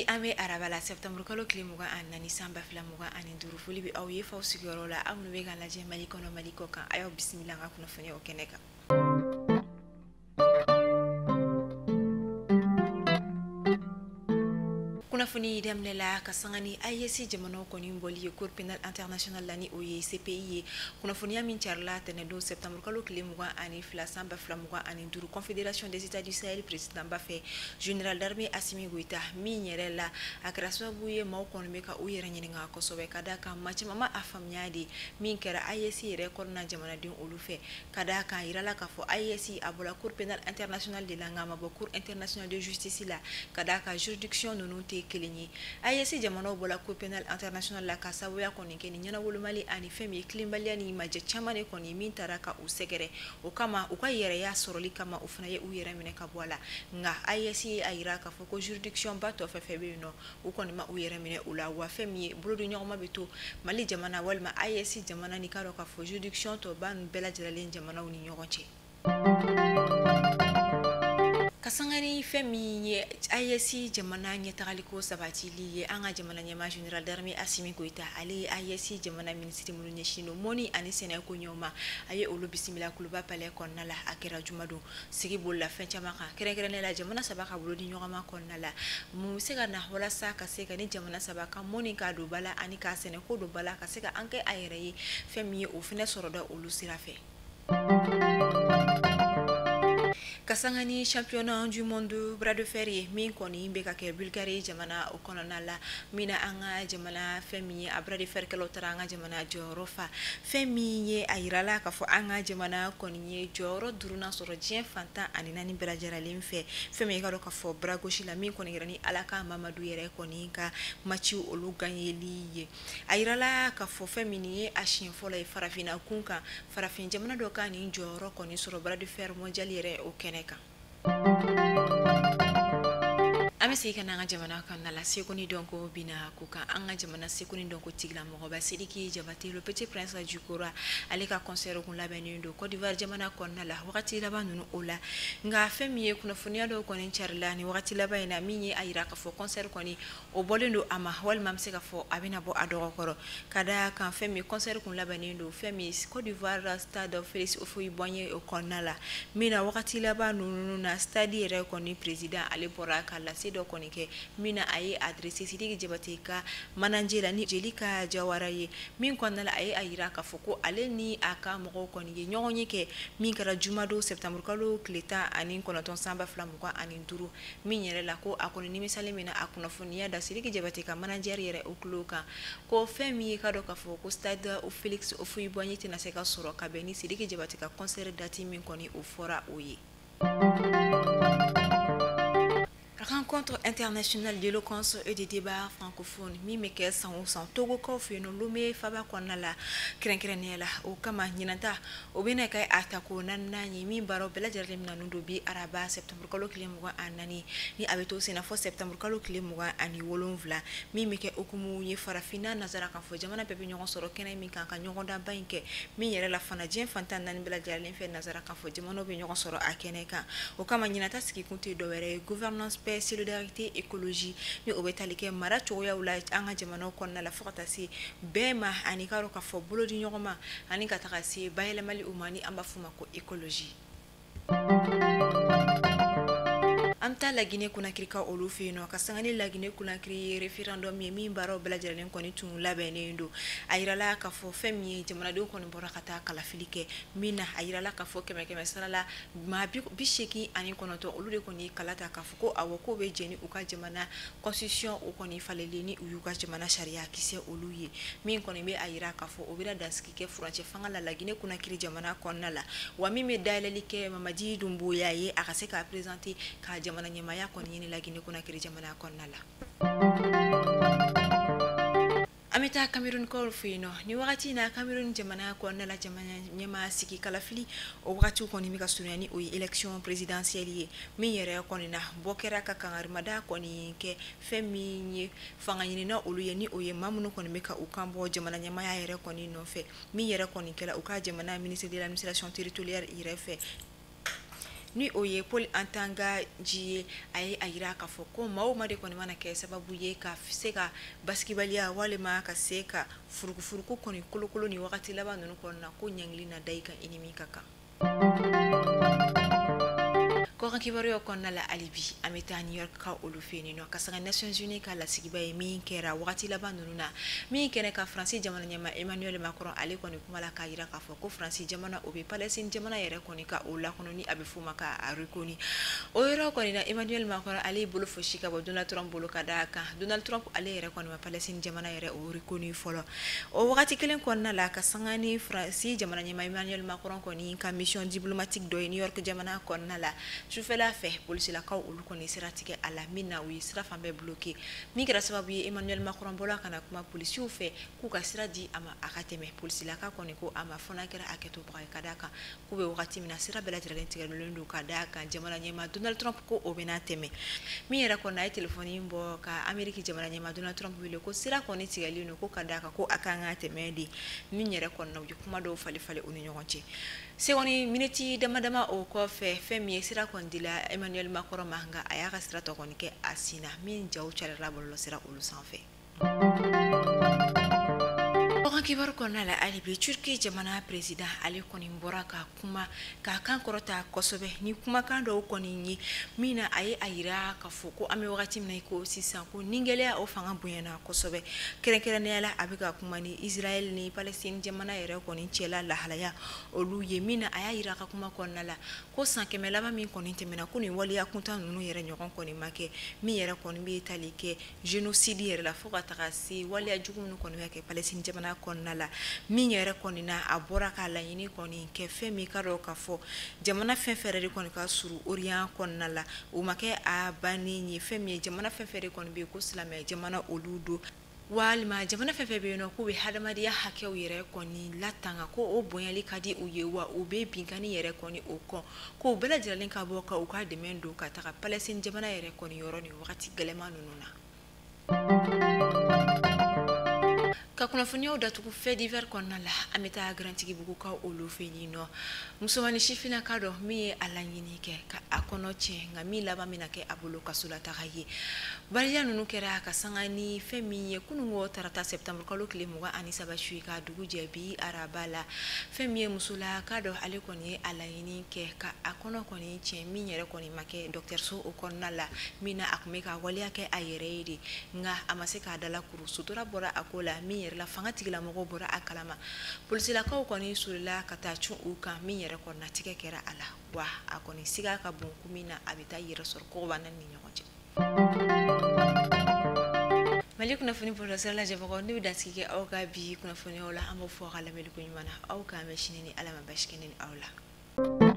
ame arabala septembre kalo klimuga anani samba filamuga ani duru fuli bi aw ye faw sigiyɔrɔ la aw be ga lajɛ mali kɔnɔ mali kɔ kan ayo bismillah ka kunnafoni o kɛnɛ kan. Kunnafoni daminɛ la ka sanga ni IEC jamanaw kɔni bɔli ye Cour pénale internationale la ni o ye CPI ye kunnafoniya min carila tɛnɛdon septembre kalo tile 22 san 2025 Confédération des États du Sahel président ba fɛ général d'armée Assimi Goïta min yɛrɛ la a kɛra sababu ye maaw kɔni bɛ ka u yɛrɛ ɲininka kosɛbɛ ka da kan maa caman ma a faamuya de min kɛra IEC yɛrɛ kɔnɔna jamanaden olu fɛ ka da kan yirala k'a fɔ IEC a bɔla Cour pénale internationale de la nka a ma bɔ Cour internationale de justice la ka da kan juridiction ninnu tɛ kelen ye IEC jamanaw bɔla Cour pénale internationale la ka sabuya kɔni kɛ ni ɲɛnawolomali ani fɛn min ye kilenbaliya ni majɛ caman de kɔni min taara ka u sɛgɛrɛ o kama u ka yɛrɛya sɔrɔli kama u fana ye u yɛrɛ minɛ ka bɔ a la nka IEC ye a yira k'a fɔ ko juridiction ba tɔ fɛn fɛn bɛ yen nɔ u kɔni ma u yɛrɛ minɛ u la wa fɛn min ye bolodi ɲɔgɔnma bɛ to Mali jamana walima IEC jamana ni ka dɔn k'a fɔ juridiction tɔ ba ninnu bɛɛ lajɛlen jamanaw ni ɲɔgɔn cɛ. Kasangani fɛn min ye IEC jamana ɲɛtagaliko sabatili ye an ka jamana ɲɛmaa général d'armée Assimi Goïta ale ye IEC jamana ministre minnu ɲɛsinnen don mɔni ani sɛnɛko ɲɛw ma a ye olu bisimila kuluba palais kɔnɔna la a kɛra juma don sigi bolila fɛn caman kan kɛrɛnkɛrɛnnenya la jamana saba ka bolodi ɲɔgɔnma kɔnɔna la mun bɛ se ka na walasa ka se ka ni jamana saba ka mɔni k'a don ba la ani k'a sɛnɛko don ba la ka se ka an kɛ a yɛrɛ ye fɛn min ye o fɛnɛ sɔrɔ da olu sira fɛ. Kasangani championnat du monde bras de fer ye min kɔni bɛ ka kɛ Bulgarie jamana o kɔnɔna la mina an ka jamana fɛn min ye a bras de fer kɛlaw taara an ka jamana jɔyɔrɔ fa fɛn min ye a yirala k'a fɔ an ka jamana kɔni ye jɔyɔrɔ duurunan sɔrɔ diɲɛ fantan ani naani bɛɛ lajɛlen fɛ fɛn min ye ka dɔn k'a fɔ bras gauche la min kɔni yɛrɛ ni Alaka Mamadu yɛrɛ kɔni ka matchiw olu gagnéli ye a yirala k'a fɔ fɛn min ye a siɲɛ fɔlɔ ye farafinna kun kan farafin jamana dɔ ka nin jɔyɔrɔ kɔni sɔrɔ bras de fer mondial yɛrɛ o kɛnɛ kan. An bɛ segin ka na an ka jamana kɔnɔna la seko ni dɔnko bina ko kan an ka jamana seko ni dɔnko tigilamɔgɔba Sidiki Jabate le petit prince Jukora ale ka concert kun labɛnnen don Côte d'Ivoire jamana kɔnɔna la wagati laban ninnu o la nka fɛn min ye kunnafoniya dɔw kɔni carila ni wagati laban in na min ye a yira k'a fɔ concert kɔni o bɔlen don a ma walima an bɛ se ka fɔ a bɛna bɔ a dɔgɔkɔrɔ ka da kan fɛn min concert kun labɛnnen don fɛn min Côte d'Ivoire stade Félix Houphouët-Boigny o kɔnɔna la min na wagati laban ninnu na stade yɛrɛ kɔni président ale bɔra ka lase dɔ kɔni kɛ min na a ye adressé Sidiki Jabate ka manager la ni Jelika Jawara ye min kɔnɔna la a ye a yira k'a fɔ ko ale ni a ka mɔgɔw kɔni ye ɲɔgɔn ye kɛ min kɛra jumadon septembre kalo tile 19 san 2025 min yɛrɛ la ko a kɔni nimisalen min na a kunnafoniya da Sidiki Jabate ka manager yɛrɛ o tulo kan ko fɛn min ye ka dɔn k'a fɔ ko stade Félix Houphouët-Boigny tɛna se ka sɔrɔ ka bɛn ni Sidiki Jabate ka concert date min kɔni o fɔra o ye. Rencontre internationale d'éloquence et de débat francophone min bɛ kɛ san o san Togokaw fɛ yen nɔ Lomé faba kɔnɔna la kɛrɛnkɛrɛnnenya la o kama ɲinanta o bɛna kɛ a ta ko naaninan ye min baaraw bɛɛ lajɛlen minɛnen don bi araba septembre kalo tile 24 ni a bɛ to sen na fɔ septembre kalo tile 27 min bɛ kɛ hukumu ye farafinna nazara kan fɔ jamana bɛɛ bɛ ɲɔgɔn sɔrɔ kɛnɛ min kan ka ɲɔgɔndanba in kɛ min yɛrɛ la fana diɲɛ fantan naani bɛɛ lajɛlen fɛ nazara kan fɔ jamanaw bɛ ɲɔgɔn sɔrɔ a kɛnɛ kan o kama ɲinanta sigi kun tɛ dɔwɛrɛ ye gouvernance paix solidarité écologie ni o bɛ tali kɛ mara cogoyaw la an ka jamanaw kɔnɔna la fo ka taa se bɛɛ ma ani ka dɔn k'a fɔ bolodi ɲɔgɔn ma ani ka taga se bayɛlɛmali u ma ni an b'a fɔ o ma ko écologie. An bɛ taa Laginɛ Conakry ka olu fɛ yen nɔ ka sanga ni Laginɛ Conakry ye référendum ye min baaraw bɛɛ lajɛlen kɔni tun labɛnnen don a yirala k'a fɔ fɛn min ye jamanadenw kɔni bɔra ka taa kalafili kɛ min na a yirala k'a fɔ 100 sara la maa 89 olu de kɔni ye kala ta k'a fɔ ko awɔ ko bɛ jɛni u ka jamana constitution o kɔni falelen ni u y'u ka jamana sariya kisɛ olu ye min kɔni bɛ a yira k'a fɔ o bɛna dansigi kɛ furancɛ fanga la Laginɛ Conakry jamana kɔnɔna la wa min bɛ dayɛlɛli kɛ Mamadi Doumbouya ye a ka se k'a présenter ka jamana ɲɛmaaya kɔni ɲini Laginɛ Conakry jamana kɔnɔna la. An bɛ taa Cameroun kaw fɛ yen nɔ ni wagati in na Cameroun jamana kɔnɔna la jamana ɲɛmaa sigi kalafili o wagati kɔni bɛ ka surunya ni o ye élection présidentielle ye min yɛrɛ kɔni na bɔ kɛra ka kangarimada kɔni kɛ fɛn min ye fanga ɲinina olu ye ni o ye maa minnu kɔni bɛ ka u kan bɔ jamana ɲɛmaaya yɛrɛ kɔni nɔfɛ min yɛrɛ kɔni kɛra u ka jamana ministre de l'administration territoriale yɛrɛ fɛ ni o ye Paul Antanga ji ay ayira ka fo ko maw ma de koni mana ke sababu ye ka se ka baskibaliya walima ka se ka furuku koni kolokolo ni wakati laban nunu konna ko nyangli na daika inimi kaka ko kan kibaru yo konna la alibi ameta New York ka olufeni no ka sanga Nations Unies ka la sigiba e mi kera wakati laban nunu na mi kene ka France jamana nyama Emmanuel Macron ale koni kuma la ka yira ka fo ko France jamana obe Palestine jamana yere koni ka ola kono ni abefuma ka arikoni o yero koni na Emmanuel Macron ale bolo fo shika bo Donald Trump bolo ka daka Donald Trump ale yere koni ma Palestine jamana yere o rikoni folo o wakati kelen konna la ka sanga ni France jamana nyama Emmanuel Macron koni ka mission diplomatique do New York jamana konna la Chufela fait police la ka ulu koni siratike ala mina wi sira fambe bloqué mi kera sababu Emmanuel Macron bola kana kuma police u fe ku ka sira di ama akateme police la ka koni ko ama fona kera aketo bray kadaka ku be wakati mina sira bela tiralen tigalo lendo kadaka jamana nyema Donald Trump ko obena teme mi era kona telefoni mbo ka America jamana nyema Donald Trump wile ko sira koni tigali no ko kadaka ko akanga teme di mi nyere kona kuma do fali uni nyonche segoni minute dama o ko fe mi sira kondila Emmanuel Macron manga aya ka sira to konike asina min jaw chalera bolo sira ulu sanfe kibar konna la alibi Turki jamana president ali koni mboraka kuma ka kan korota kosobe ni kuma kan do koni ni mina ayi ayira ka foko ame wakati mina ko sisan ko ningele o fanga buyana kosobe kere ne ala abika kuma ni Israel ni Palestine jamana yere koni chela la halaya olu yemina ayira ka kuma konna la ko sankeme laba min koni temena ko ni wali akunta nunu yere nyokon koni make mi yere koni bi talike genocide yere la foka takasi wali ajugu nunu koni yake Palestine jamana nala min yere koni na abora ka la yini koni ke femi karo ka fo jamana fenfere koni ka suru orient konna la o make a bani ni femi jamana fenfere koni be ko islamé jamana oludo walima jamana fenfere be no ko be hadamadi ya hakew yere koni latanga ko o bonyali kadi o yewa o be binkani yere koni o ko bela jiralen ka bo ka o ka demendo ka ta Palestine jamana yere koni yoro ni wakati galema nununa ka kunnafoniya datugu fait divers konna la ameta grantigi bugu ka olu feni no musomani shifina kado mi alanyini ke ka akono che nga mi laba mina ke abulo kasula tagaye bariya nunu kera ka sangani femi kunungo tarata septembre kalo kile muga ani sabashui ka dugu jebi arabala femi musula kado ale koni alanyini ke ka akono koni che mi nyere koni make docteur so okonna la mina akumeka walia ke ayeredi nga amase ka dala kuru sutura bora akola mi la fanga tigila mogo bora akalama police la ka koni sulila kata chu uka mi yere konna tike kera ala wa akoni siga ka bon kumina abita yere sor ko banan ni nyoje mali kuna funi professeur la je bako ni daskike au ka bi kuna funi wala amo fo kala meli kunyumana au ka meshini ni ala mabashkini awla